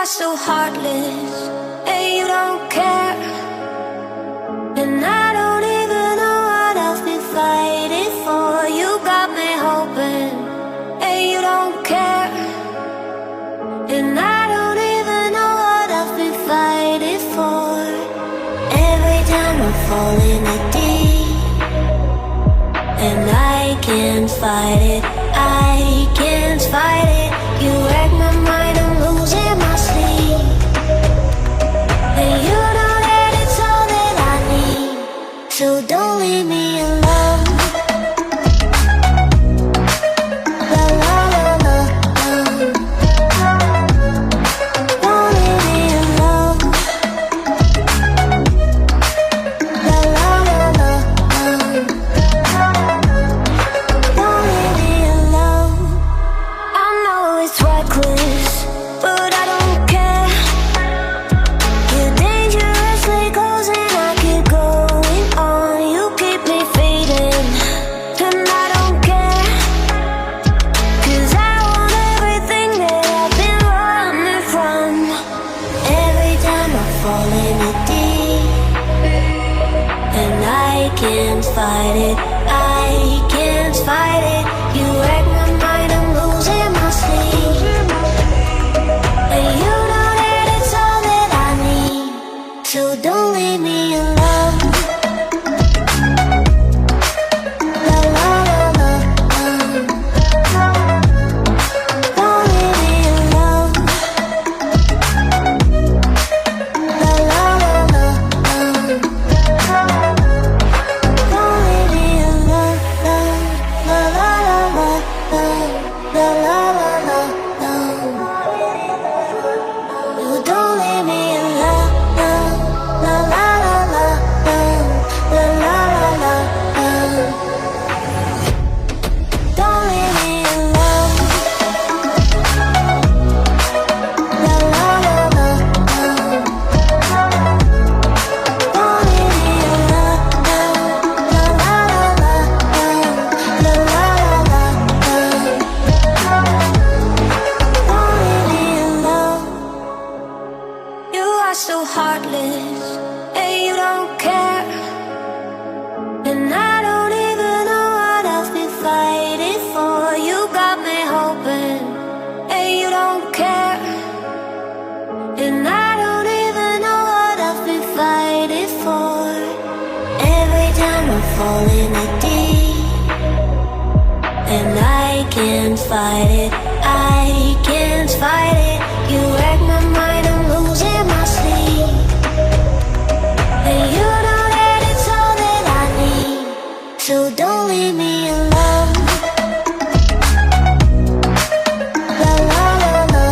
so heartless, and you don't care. And I don't even know what I've been fighting for. You got me hoping, and you don't care. And I don't even know what I've been fighting for. Every time I fall in a deep, and I can't fight it, I can't fight it. You wreck my mind, I'm losing my sleep. And you know that it's all that I need, so don't leave me alone. La la la la la. Don't leave me alone. La la la la la. Don't leave me alone. I know it's reckless, but I don't care. You're dangerously close and I keep going on. You keep me fading, and I don't care. 'Cause I want everything that I've been running from. Every time I fall in it deep, and I can't fight it, I can't fight it. You wreck my mind, I'm losing my sleep. And you know that it's all that I need, so don't leave me alone. La la la la la. Don't leave me alone. La la la la la. Don't leave me alone. La la la la la. La la la la la. You don't leave me alone. La la la la la. La la la la la. Don't leave me alone. La la la la la. Don't leave me alone. La la la la la. La la la la la. Don't leave me alone. You are so heartless, and you don't care. And I don't even know what I've been fighting for. You got me hoping, and you don't care. And I don't even know what I've been fighting for. Every time I fall in a deep, and I can't fight it, I can't fight it. You wreck my mind, I'm losing my sleep. And you know that it's all that I need, so don't leave me alone. La la la la la.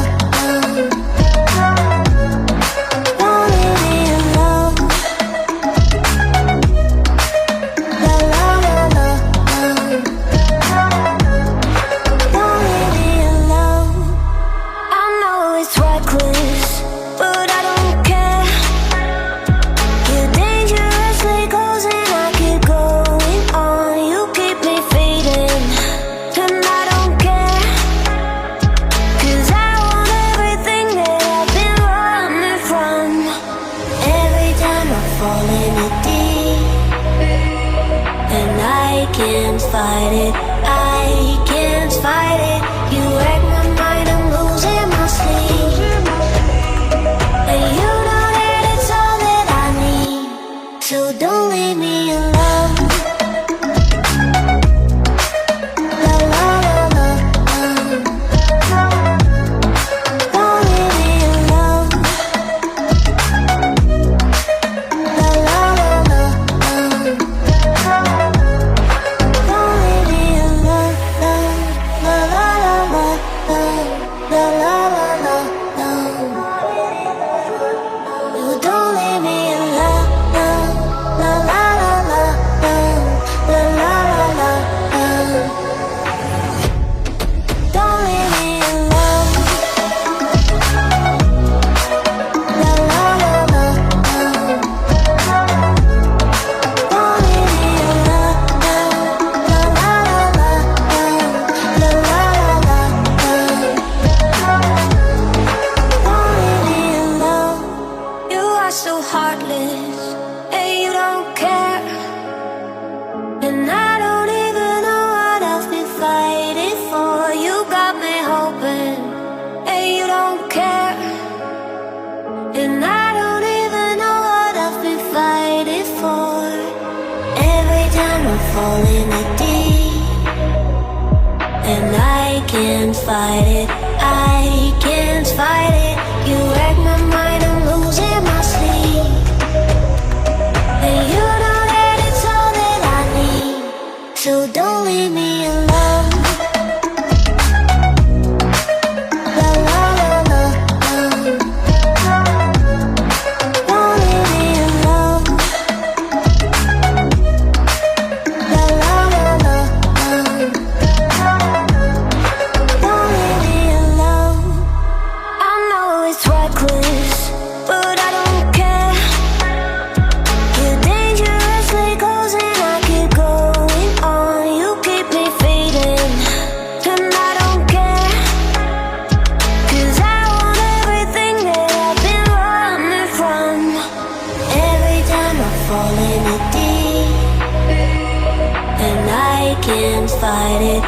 Don't leave me alone. La la la la la. Don't leave me alone. I know it's reckless, but I don't care. You're dangerously close and I keep going on. You keep me fading, and I don't care. 'Cause I want everything that I've been running from. Every time I fall in it deep, and I can't fight it, I can't fight it. You wreck my mind, I'm losing my sleep. And you know that it's all that I need, so don't leave me alone. La la la la la. Don't leave me alone. La la la la la. Don't leave me alone. La la la fall in it deep, and I can't fight it, I can't fight it. You wreck my mind, I'm losing my sleep, and you know that it's all that I need, so don't leave me alone. La la la la, don't leave me alone. La la la la, don't leave me alone. I know it's reckless, but I don't care. You're dangerously close and I keep going on. You keep me fading, and I don't care, 'cause I want everything that I've been running from. Every time I fall in it deep, and I can't fight it,